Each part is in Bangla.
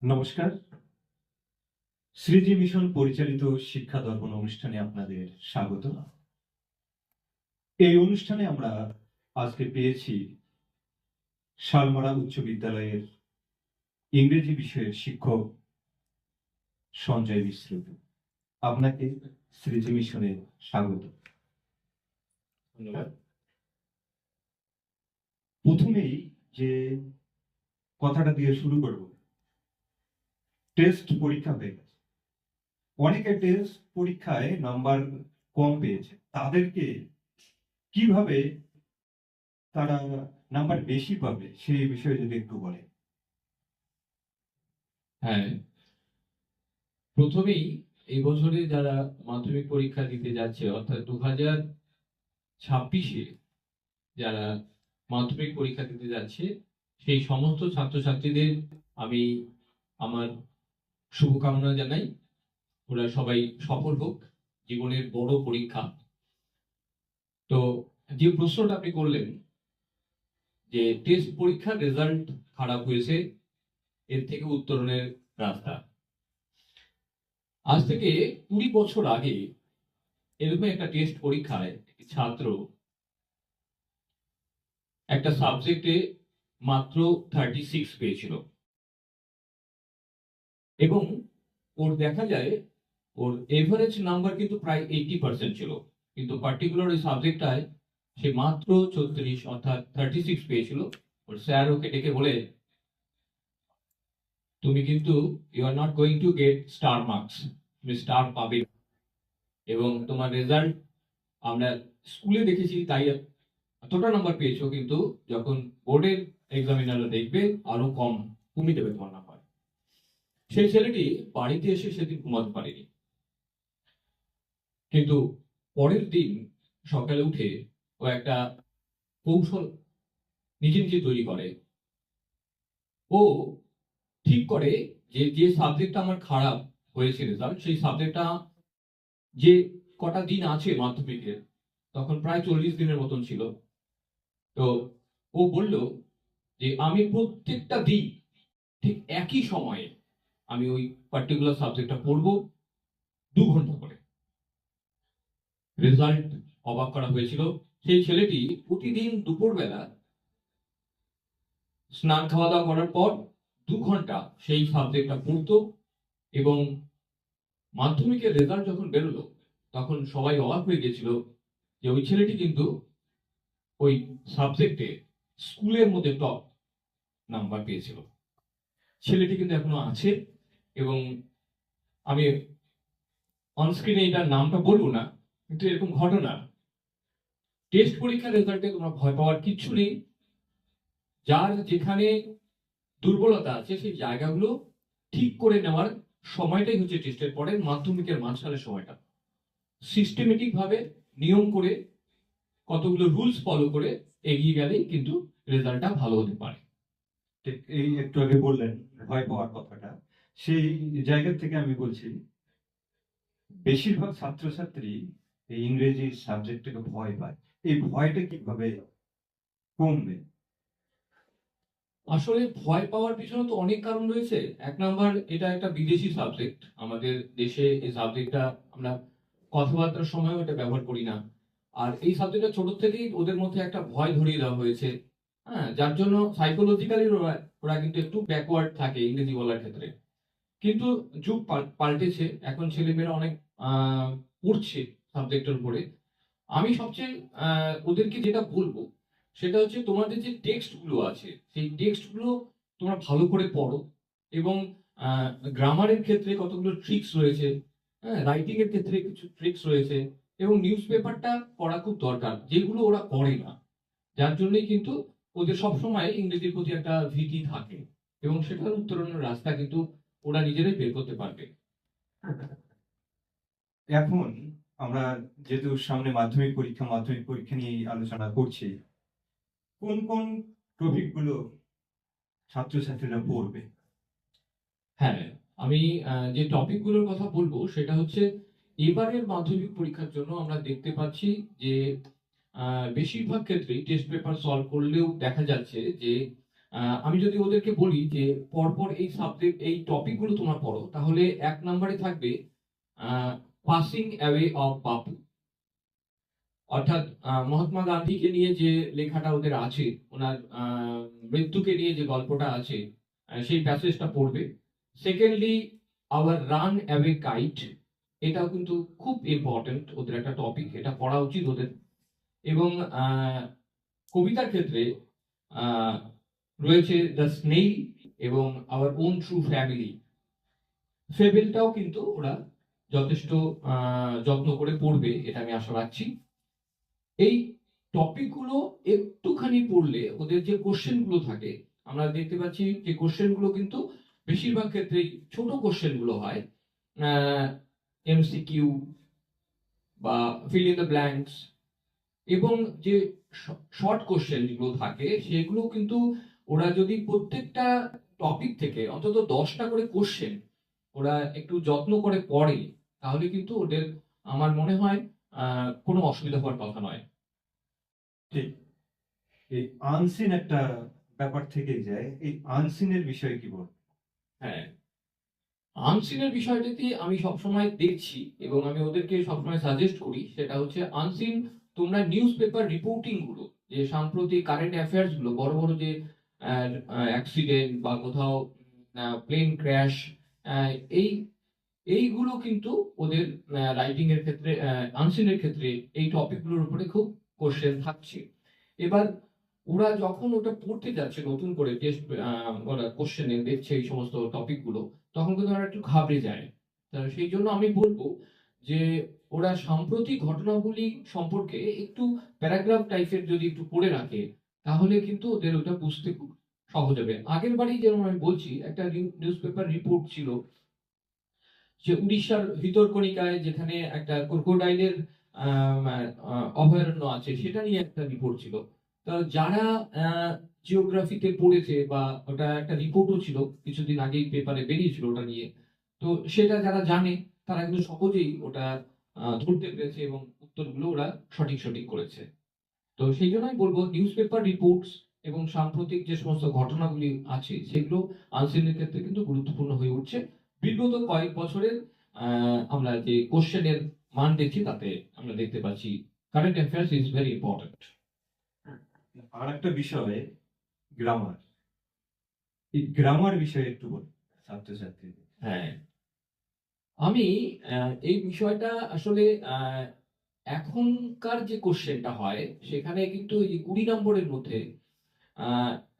নমস্কার। শ্রীজি মিশন পরিচালিত শিক্ষা দর্পণ অনুষ্ঠানে আপনাদের স্বাগত। এই অনুষ্ঠানে আমরা আজকে পেয়েছি শালমরা উচ্চ বিদ্যালয়ের ইংরেজি বিষয়ের শিক্ষক সঞ্জয় মিশ্র। আপনাকে শ্রীজি মিশনে স্বাগত। ধন্যবাদ। প্রথমেই যে কথাটা দিয়ে শুরু করব, টেস্ট পরীক্ষা হয়ে গেছে। অনেকে টেস্ট পরীক্ষায় নাম্বার কম পেয়েছে, তাদেরকে কিভাবে তারা নাম্বার বেশি পাবে সেই বিষয়ে যদি একটু বলেন। হ্যাঁ, প্রথমেই এই বছরে যারা মাধ্যমিক পরীক্ষা দিতে যাচ্ছে, অর্থাৎ 2026-এ যারা মাধ্যমিক পরীক্ষা দিতে যাচ্ছে, সেই সমস্ত ছাত্রছাত্রীদের আমি আমার শুভকামনা জানাই। ওরা সবাই সফল হোক, জীবনের বড় পরীক্ষা। তো যে প্রশ্নটা আপনি করলেন যে টেস্ট পরীক্ষার রেজাল্ট খারাপ হয়েছে, এর থেকে উত্তরণের রাস্তা। আজ থেকে 20 বছর আগে এরকম একটা টেস্ট পরীক্ষায় ছাত্র একটা সাবজেক্টে মাত্র 36 পেয়েছিল এবং ওর দেখা যায় ওর এভারেজ নাম্বার কিন্তু প্রায় 80% ছিল, কিন্তু পার্টিকুলার ওই সাবজেক্টটায় সে মাত্র 34 অর্থাৎ 36 পেয়েছিল। ওর স্যার ওকে ডেকে বলে, তুমি কিন্তু you are not going to get star marks, তুমি স্টার পাবে না। এবং তোমার রেজাল্ট আমরা স্কুলে দেখেছি তাই এতটা নাম্বার পেয়েছো, কিন্তু যখন বোর্ডের এক্সামিনাররা দেখবে আরো কম কমিয়ে দেবে তোমার নাম্বার। সেই ছেলেটি বাড়িতে এসে সেদিন ঘুমাতে পারেনি, কিন্তু পরের দিন সকালে উঠে ও একটা কৌশল নিজে নিজে তৈরি করে। ও ঠিক করে যে যে সাবজেক্টটা আমার খারাপ হয়েছে রেজাল্ট, সেই সাবজেক্টটা যে কটা দিন আছে মাধ্যমিকের, তখন প্রায় 40 দিনের মতন ছিল। তো ও বলল যে আমি প্রত্যেকটা দিন ঠিক একই সময়ে আমি ওই পার্টিকুলার সাবজেক্টটা পড়বো 2 ঘন্টা করে। রেজাল্ট অবাক করা হয়েছিল। সেই ছেলেটি প্রতিদিন দুপুরবেলা স্নান খাওয়া দাওয়া করার পর 2 ঘন্টা সেই সাবজেক্টটা পড়তো এবং মাধ্যমিকের রেজাল্ট যখন বেরোলো তখন সবাই অবাক হয়ে গেছিল যে ওই ছেলেটি কিন্তু ওই সাবজেক্টে স্কুলের মধ্যে টপ নাম্বার পেয়েছিল। ছেলেটি কিন্তু এখনো আছে এবং আমি অনস্ক্রিনে এটার নামটা বলবো না, কিন্তু এরকম ঘটনা। টেস্ট পরীক্ষার রেজাল্টে তোমরা ভয় পাওয়ার কিচ্ছু নেই। যার যেখানে দুর্বলতা আছে সেই জায়গাগুলো ঠিক করে নেওয়ার সময়টাই হচ্ছে টেস্টের পরে মাধ্যমিকের মাঝখানের সময়টা। সিস্টেমেটিক ভাবে নিয়ম করে কতগুলো রুলস ফলো করে এগিয়ে গেলেই কিন্তু রেজাল্টটা ভালো হতে পারে। ঠিক এই একটু আগে বললেন ভয় পাওয়ার কথাটা, সেই জায়গা থেকে আমি বলছি, বেশিরভাগ ছাত্রছাত্রী এই ইংরেজি সাবজেক্টটাকে ভয় পায়। এই ভয়টা কিভাবে কমবে? আসলে ভয় পাওয়ার পিছনে তো অনেক কারণ রয়েছে। এক নাম্বার, এটা একটা বিদেশি সাবজেক্ট। আমাদের দেশে এই সাবজেক্টটা আমরা কথাবার্তার সময়ও এটা ব্যবহার করি না। আর এই সাবজেক্টটা ছোট থেকেই ওদের মধ্যে একটা ভয় ধরিয়ে দেওয়া হয়েছে। হ্যাঁ, যার জন্য সাইকোলজিক্যালি ওরা ওরা কিন্তু একটু ব্যাকওয়ার্ড থাকে ইংরেজি বলার ক্ষেত্রে। কিন্তু যুগ পাল্টেছে, এখন ছেলেমেয়েরা অনেক পড়ছে সাবজেক্টের উপরে। আমি সবচেয়ে ওদেরকে যেটা বলবো সেটা হচ্ছে, তোমাদের যে টেক্সট গুলো আছে সেই টেক্সট গুলো তোমরা ভালো করে পড়ো এবং গ্রামারের ক্ষেত্রে কতগুলো ট্রিক্স রয়েছে, হ্যাঁ, রাইটিং এর ক্ষেত্রে কিছু ট্রিক্স রয়েছে এবং নিউজ পেপারটা পড়া খুব দরকার, যেগুলো ওরা করে না। যার জন্যই কিন্তু ওদের সবসময় ইংরেজির প্রতি একটা ভীতি থাকে এবং সেটার উত্তরণের রাস্তা কিন্তু ওরা নিজেরাই বের করতে পারবে। এখন আমরা যেহেতু সামনে মাধ্যমিক পরীক্ষা নিয়ে আলোচনা করছি, কোন কোন টপিক গুলো ছাত্রছাত্রীরা পড়বে? হ্যাঁ, আমি যে টপিকগুলোর কথা বলবো সেটা হচ্ছে, এবারের মাধ্যমিক পরীক্ষার জন্য আমরা দেখতে পাচ্ছি যে বেশিরভাগ ক্ষেত্রেই টেস্ট পেপার সলভ করলেও দেখা যাচ্ছে যে আমি যদি ওদেরকে বলি যে পরপর এই সাবজেক্ট এই টপিকগুলো তোমরা পড়ো, তাহলে 1 নম্বরে থাকবে পাসিং অ্যাওয়ে অফ বাপু, অর্থাৎ মহাত্মা গান্ধীকে নিয়ে যে লেখাটা ওদের আছে, ওনার মৃত্যুকে নিয়ে যে গল্পটা আছে, সেই প্যাসেজটা পড়বে। Secondly our run away kite, এটাও কিন্তু খুব ইম্পর্টেন্ট, ওদের একটা টপিক, এটা পড়া উচিত ওদের। এবং কবিতার ক্ষেত্রে আহ, রয়েছে দ্য স্নেইল এবং আওয়ার ওন ট্রু ফ্যামিলি, ফেবেলটাও কিন্তু ওরা যথেষ্ট যত্ন করে পড়বে, এটা আমি আশা রাখছি। এই টপিকগুলো একটুখানি পড়লে ওদের যে কোশ্চেনগুলো থাকে, আমরা দেখতে পাচ্ছি যে কোশ্চেনগুলো কিন্তু বেশিরভাগ ক্ষেত্রেই ছোট কোশ্চেনগুলো হয়, এমসিকিউ বা ফিল ইন দ্য ব্ল্যাঙ্কস, এবং যে শর্ট কোশ্চেন যেগুলো থাকে সেগুলো কিন্তু ওরা যদি প্রত্যেকটা টপিক থেকে অন্তত 10টা করে কোশ্চেন ওরা একটু যত্ন করে পড়ে, তাহলে কিন্তু ওদের আমার মনে হয় কোনো অসুবিধা হওয়ার কথা নয়। ঠিক, এই আনসিন একটা ব্যাপার থেকেই যায়, এই আনসিনের বিষয়ে কি বল? হ্যাঁ, আনসিনের বিষয়টাতে আমি সবসময় দেখছি এবং আমি ওদেরকে সবসময় সাজেস্ট করি, সেটা হচ্ছে আনসিন। তোমরা নিউজ পেপার রিপোর্টিং গুলো, যে সাম্প্রতিক কারেন্ট অ্যাফেয়ার্স গুলো, বড় বড় যে অ্যাক্সিডেন্ট বা কোথাও প্লেন ক্র্যাশ, এই এইগুলো কিন্তু ওদের রাইটিং এর ক্ষেত্রে, আনসিনের ক্ষেত্রে এই টপিকগুলোর উপরে খুব কোশ্চেন থাকছে। এবার ওরা যখন ওটা পড়তে যাচ্ছে নতুন করে টেস্ট, ওরা কোশ্চেনে দেখছে এই সমস্ত টপিকগুলো, তখন কিন্তু ওরা একটু ঘাবড়ে যায়। তা সেই জন্য আমি বলবো যে ওরা সাম্প্রতিক ঘটনাগুলি সম্পর্কে একটু প্যারাগ্রাফ টাইপের যদি একটু পড়ে রাখে, তাহলে কিন্তু ওদের ওটা বুঝতে খুব সহজ হবে। আগের বারই যেমন আমি বলছি, একটা নিউজ পেপার রিপোর্ট ছিল যে উড়িষ্যার ভিতরকণিকায় যেখানে একটা ক্রোকোডাইলের অভয়ারণ্য আছে, সেটা নিয়ে একটা রিপোর্ট ছিল। তো যারা জিওগ্রাফিতে পড়েছে, বা ওটা একটা রিপোর্টও ছিল কিছুদিন আগেই পেপারে বেরিয়েছিল ওটা নিয়ে, তো সেটা যারা জানে তারা কিন্তু সহজেই ওটা ধরতে পেরেছে এবং উত্তরগুলো ওরা সঠিক সঠিক করেছে। তো সেই জন্য আমি বলবো নিউজ পেপার রিপোর্টস এবং সাম্প্রতিক যে সমস্ত ঘটনাগুলি আছে সেগুলো আনসিনের ক্ষেত্রে কিন্তু গুরুত্বপূর্ণ হয়ে উঠছে। বিগত কয়েক বছরের আমরা যে কোশ্চেনের মান দেখছি, তাতে আমরা দেখতে পাচ্ছি current affairs is very important. আর একটা বিষয়, গ্রামার। এই গ্রামার বিষয়ে একটু বল ছাত্রছাত্রীদের। হ্যাঁ, আমি এই বিষয়টা আসলে এখনকার যে কোশ্চেনটা হয় সেখানে কিন্তু এই 20 নম্বরের মধ্যে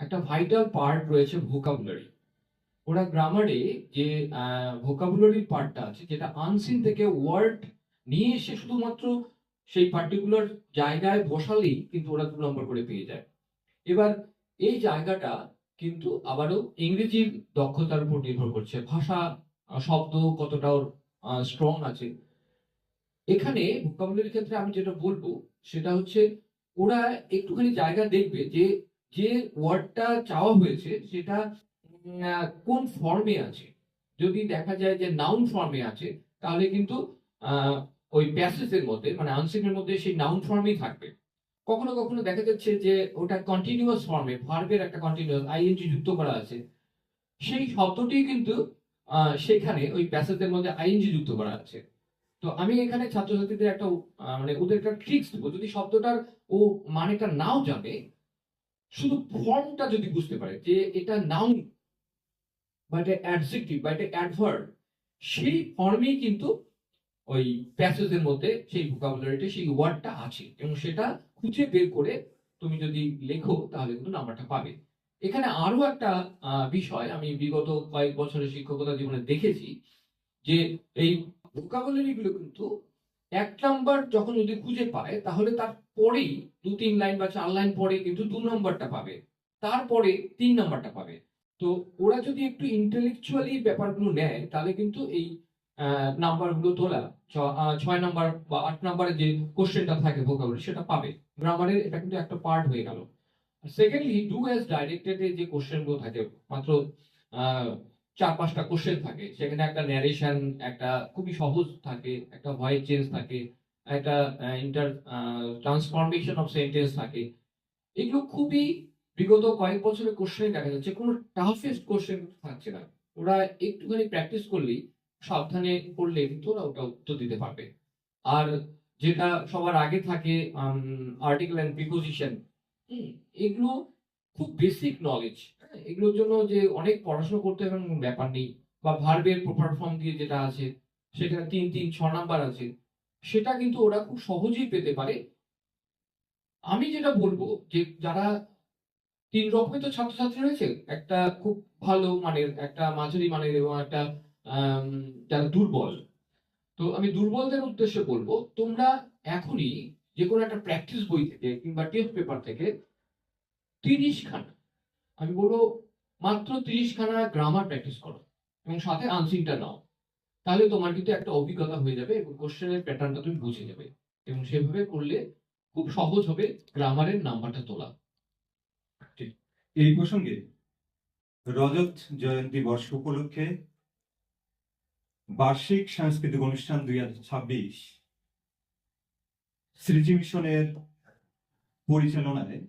একটা ভাইটাল পার্ট রয়েছে ভোকাবুলারি। ওরা গ্রামারে যে ভোকাবুলারি পার্টটা আছে, যেটা আনসিন থেকে ওয়ার্ড নিয়ে এসে শুধুমাত্র সেই পার্টিকুলার জায়গায় বসালেই কিন্তু ওরা 2 নম্বর করে পেয়ে যায়। এবার এই জায়গাটা কিন্তু আবারও ইংরেজির দক্ষতার উপর নির্ভর করছে, ভাষা শব্দ কতটা স্ট্রং আছে। এখানে ভোকাবুলারির ক্ষেত্রে আমি যেটা বলবো সেটা হচ্ছে ওরা একটুখানি জায়গা দেখবে যে যে ওয়ার্ডটা চাওয়া হয়েছে সেটা কোন ফর্মে আছে। যদি দেখা যায় যে নাউন ফর্মে আছে, তাহলে কিন্তু আহ, ওই প্যাসেজের মধ্যে মানে আনসিনের মধ্যে সেই নাউন ফর্মেই থাকবে। কখনো কখনো দেখা যাচ্ছে যে ওটা কন্টিনিউয়াস ফর্মে, ভার্বের একটা কন্টিনিউয়াস আইএনজি যুক্ত করা আছে, সেই শব্দটি কিন্তু সেখানে ওই প্যাসেজের মধ্যে আইএনজি যুক্ত করা আছে। তো আমি এখানে ছাত্রছাত্রীদের একটা মানে ওদের একটা ট্রিক্স দেবো, যদি শব্দটার ও মানেটা নাও জানে, শুধু ফর্মটা যদি বুঝতে পারে যে এটা নাউন বা এটা অ্যাডজেক্টিভ বা এটা অ্যাডভার্ব, সেই ফর্মেই কিন্তু ওই প্যাসেজের মধ্যে সেই ভোকাবুলারিটা, সেই ওয়ার্ডটা আছে, এবং সেটা খুঁজে বের করে তুমি যদি লেখো তাহলে কিন্তু নাম্বারটা পাবে। এখানে আরো একটা বিষয় আমি বিগত কয়েক বছরের শিক্ষকতা জীবনে দেখেছি, যে এই ভোকাবুলারি গুলো কিন্তু 1 নাম্বার যখন যদি খুঁজে পায়, তাহলে তার পরেই 2-3 লাইন বা 4 লাইন পরে কিন্তু 2 নম্বরটা পাবে, তারপরে 3 নম্বরটা পাবে। তো ওরা যদি একটু ইন্টেলেকচুয়ালি ব্যাপারগুলো নেয়, তাহলে কিন্তু এই নাম্বারগুলো তোলা 6 নম্বর বা 8 নম্বরের যে কোশ্চেনটা থাকে ভোকাবুলারি, সেটা পাবে। গ্রামারের এটা কিন্তু একটা পার্ট হয়ে গেল। সেকেন্ডলি ডু অ্যাজ ডাইরেক্টেড যে কোশ্চেন গুলো থাকে, মাত্র 4-5টা কোশ্চেন থাকে, সেখানে একটা ন্যারেশন, একটা খুবই সহজ থাকে, একটা ভয়েস চেঞ্জ থাকে, একটা ইন্টার ট্রান্সফরমেশন অফ সেন্টেন্স থাকে। এগুলো খুবই বিগত কয়েক বছরের কোশ্চেনে দেখা যাচ্ছে কোনো টাফেস্ট কোশ্চেন থাকছে না। ওরা একটুখানি প্র্যাকটিস করলেই, সাবধানে পড়লে কিন্তু ওরা ওটা উত্তর দিতে পারবে। আর যেটা সবার আগে থাকে আর্টিকেল অ্যান্ড প্রিপোজিশন, এগুলো খুব বেসিক নলেজ। এগুলোর জন্য যে অনেক পড়াশোনা করতে হবে এমন ব্যাপার নেই। বা ভার্বের প্রপার ফর্ম দিয়ে যেটা আছে সেটা 3, 3, 6 নাম্বার আছে, সেটা কিন্তু ওরা খুব সহজেই পেতে পারে। আমি যেটা বলবো যে যারা 3 রকমের তো ছাত্রছাত্রী রয়েছে, একটা খুব ভালো মানের, একটা মাঝারি মানের, এবং একটা আম, যারা দুর্বল। তো আমি দুর্বলদের উদ্দেশ্যে বলবো, তোমরা এখনই যে কোনো একটা প্র্যাকটিস বই থেকে কিংবা টেস্ট পেপার থেকে 30 খানা, আমি বলবো মাত্র 30 খানা গ্রামার প্র্যাকটিস করো এবং সাথে আনসিংটা নাও। তাহলে তোমার কিন্তু একটা অভিজ্ঞতা হয়ে যাবে এবং কোশ্চেনের প্যাটার্নটা তুমি বুঝে যাবে, এবং সেভাবে করলে খুব সহজ হবে গ্রামারের নাম্বারটা তোলা। এই প্রসঙ্গে রজত জয়ন্তী বর্ষ উপলক্ষে বার্ষিক সাংস্কৃতিক অনুষ্ঠান 2026 সৃজি মিশনের পরিচালনায়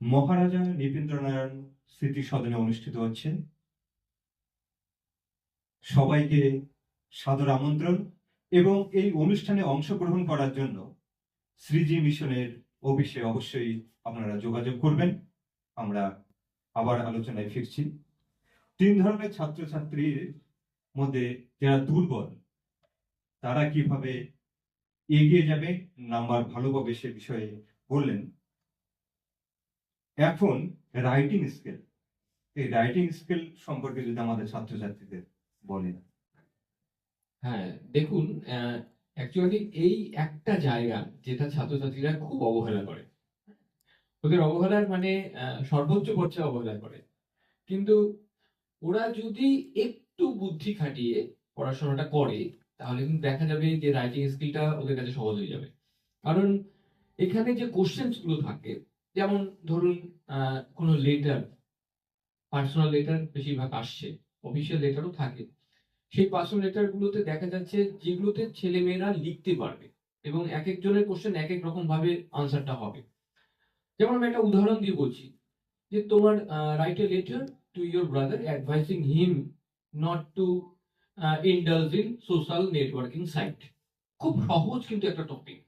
মহারাজা নৃপেন্দ্রনারায়ণ স্মৃতি সদনে অনুষ্ঠিত হচ্ছে। সবাইকে সাদর আমন্ত্রণ, এবং এই অনুষ্ঠানে অংশগ্রহণ করার জন্য সৃজি মিশনের অফিসে অবশ্যই আপনারা যোগাযোগ করবেন। আমরা আবার আলোচনায় ফিরছি। 3 ধরনের ছাত্রছাত্রীর মধ্যে যারা দুর্বল তারা কিভাবে এগিয়ে যাবে, নাম্বার ভালো পাবে, সে বিষয়ে বললেন। এখন রাইটিং স্কিল, এই রাইটিং স্কিল সম্পর্কে যদি আমাদের ছাত্রছাত্রীদের বলেন। হ্যাঁ, দেখুন, অ্যাকচুয়ালি এই একটা জায়গা যেটা ছাত্রছাত্রীরা খুব অবহেলা করে। ওদের অবহেলার মানে সর্বোচ্চ পর্যায়ে অবহেলা করে। কিন্তু ওরা যদি একটু বুদ্ধি খাটিয়ে পড়াশোনাটা করে, তাহলে কিন্তু দেখা যাবে যে রাইটিং স্কিলটা ওদের কাছে সহজ হয়ে যাবে। কারণ এখানে যে কোশ্চেন্স গুলো থাকে, যেমন ধরুন কোনো লেটার, পার্সোনাল লেটার বেশিরভাগ আসছে, অফিসিয়াল লেটারও থাকে। সেই পার্সোনাল লেটার গুলোতে দেখা যাচ্ছে যেগুলোতে ছেলে মেয়েরা লিখতে পারবে, এবং এক একজনের কোশ্চেন এক এক রকম ভাবে আনসারটা হবে। যেমন আমি একটা উদাহরণ দিয়ে বলছি, যে তোমার write a letter to your brother advising him not to indulge in social networking site. খুব সহজ কিন্তু একটা টপিক।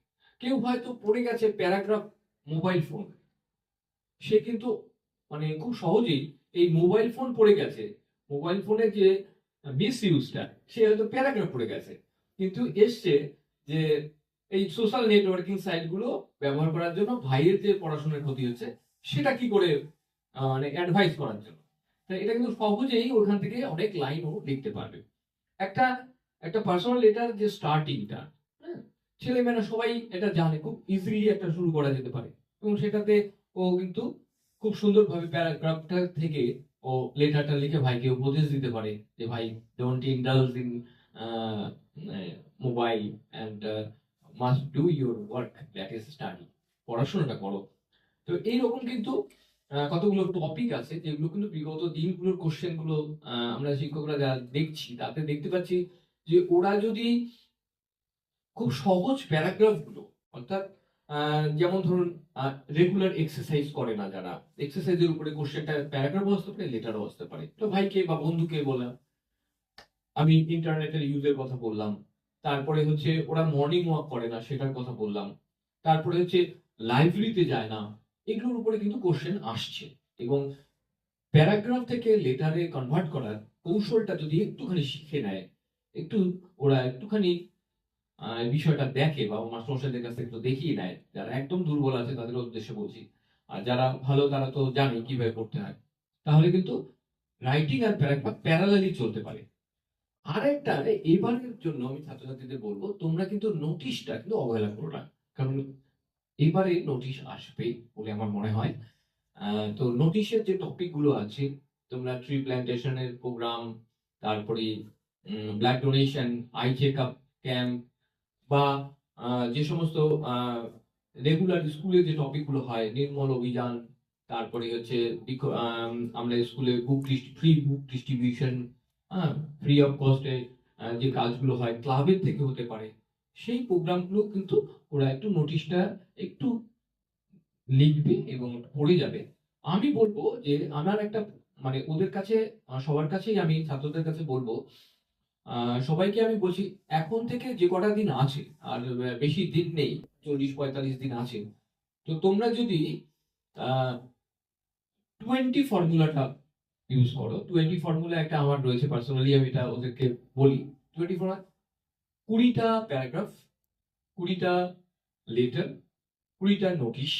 কেউ হয়তো পড়ে গেছে প্যারাগ্রাফ মোবাইল ফোন, সে কিন্তু মানে খুব সহজেই এই মোবাইল ফোন পড়ে গেছে, মোবাইল ফোনের যে মিস ইউজটা, সে হয়তো প্যারাগ্রাফ পড়ে গেছে, কিন্তু এসছে যে এই সোশ্যাল নেটওয়ার্কিং সাইট গুলো ব্যবহার করার জন্য ভাইয়ের যে পড়াশোনার ক্ষতি হচ্ছে সেটা কি করে মানে অ্যাডভাইস করার জন্য। তাই এটা কিন্তু সহজেই ওখান থেকে অনেক লাইনও লিখতে পারবে। একটা একটা পার্সোনাল লেটার যে স্টার্টিংটা, হ্যাঁ, ছেলেমেয়েরা সবাই এটা জানে, খুব ইজিলি একটা শুরু করা যেতে পারে, এবং সেটাতে ও কিন্তু খুব সুন্দরভাবে প্যারাগ্রাফটা থেকে ও লেটারটা লিখে ভাইকে উপদেশ দিতে পারে যে ভাই, don't indulge in mobile and must do your work, that is study, পড়াশোনাটা করো। তো এইরকম কিন্তু কতগুলো টপিক আছে যেগুলো কিন্তু বিগত দিনগুলোর কোশ্চেন গুলো আমরা শিক্ষকরা যা দেখছি তাতে দেখতে পাচ্ছি যে ওরা যদি খুব সহজ প্যারাগ্রাফ গুলো, অর্থাৎ যেমন ধরুন রেগুলার এক্সারসাইজ করে না যারা, এক্সারসাইজের উপরে কোশ্চেনটা প্যারাগ্রাফও আসতে পারে, লেটারও আসতে পারে। তো ভাইকে বা বন্ধুকে বললাম, আমি ইন্টারনেটের ইউজের কথা বললাম, তারপরে হচ্ছে ওরা মর্নিং ওয়াক করে না সেটার কথা বললাম, তারপরে হচ্ছে লাইব্রেরিতে যায় না, এগুলোর উপরে কিন্তু কোশ্চেন আসছে। এবং প্যারাগ্রাফ থেকে লেটারে কনভার্ট করার কৌশলটা যদি একটুখানি শিখে নেয়, একটু ওরা একটুখানি বিষয়টা দেখে বা মাস্টারমশাইদের কাছ থেকে একটু দেখিয়ে নেয়, যারা একদম দুর্বল আছে তাদের উদ্দেশ্যে বলছি, আর যারা ভালো তারা তো জানে কিভাবে করতে হয়, তাহলে কিন্তু রাইটিং আর প্যারাগ্রাফ প্যারালালি চলতে পারে। আরেকটা, এবারের জন্য আমি ছাত্রছাত্রীদের বলবো, তোমরা কিন্তু নোটিশটা কিন্তু অবহেলা করো না, কারণ এবারে নোটিশ আসবে বলে আমার মনে হয়। তো নোটিশের যে টপিক গুলো আছে, তোমরা ট্রি প্ল্যান্টেশনের প্রোগ্রাম, তারপরে blood donation, eye check up camp, বা যে সমস্ত রেগুলার স্কুলে যে টপিক গুলো হয়, নির্মল অভিযান, তারপরে হচ্ছে আমরা স্কুলে free book distribution, free of কস্টে যে কাজগুলো হয় ক্লাবের থেকে হতে পারে, সেই প্রোগ্রামগুলো কিন্তু ওরা একটু নোটিশটা একটু লিখবে এবং পড়ে যাবে। আমি বলবো যে আমার একটা মানে ওদের কাছে সবার কাছেই আমি ছাত্রদের কাছে বলবো, সবাইকে আমি বলছি এখন থেকে যে কটা দিন আছে আর বেশি দিন নেই, 40-45 দিন আছে। তো তোমরা যদি 20 ফর্মুলাটা ইউজ করো, 20 ফর্মুলা একটা আমার রয়েছে, পার্সোনালি আমি এটা ওদেরকে বলি। 20 ফর্মুলা: 20টা প্যারাগ্রাফ, 20টা লেটার, 20টা নোটিশ,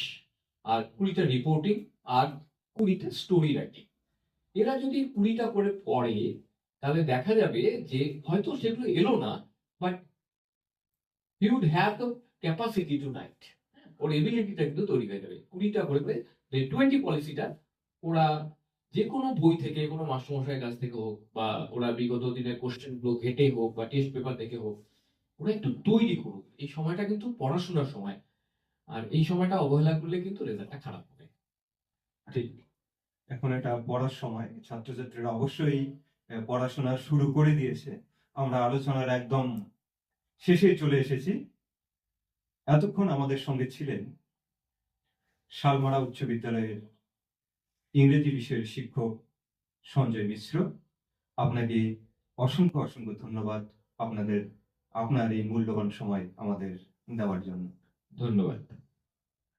আর 20টা রিপোর্টিং, আর 20টা স্টোরি রাইটিং। এরা যদি 20টা করে পড়ে তাহলে দেখা যাবে যে হয়তো সেগুলো এলো না, but he would have the capacity to write. ওর এবিলিটিটা কিন্তু তৈরি হয়ে যাবে 20টা করে করে। যে 20 পলিসিটা ওরা যে কোনো বই থেকে, কোনো মাস্টারমশাইয়ের কাছ থেকে হোক, বা ওরা বিগত দিনের কোশ্চেন গুলো ঘেটে হোক, বা টেস্ট পেপার দেখে হোক, ওরা একটু তৈরি করুক। এই সময়টা কিন্তু পড়াশোনার সময়, আর এই সময়টা অবহেলা করলে কিন্তু রেজাল্টটা খারাপ হবে। ঠিক। এখন এটা পড়ার সময়, ছাত্রছাত্রীরা অবশ্যই পড়াশোনা শুরু করে দিয়েছে। আমরা আলোচনার একদম শেষে চলে এসেছি। এতক্ষণ আমাদের সঙ্গে ছিলেন শালমারা উচ্চ বিদ্যালয়ের ইংরেজি বিষয়ের শিক্ষক সঞ্জয় মিশ্র। আপনাকে অসংখ্য অসংখ্য ধন্যবাদ আপনার এই মূল্যবান সময় আমাদের দেওয়ার জন্য। ধন্যবাদ।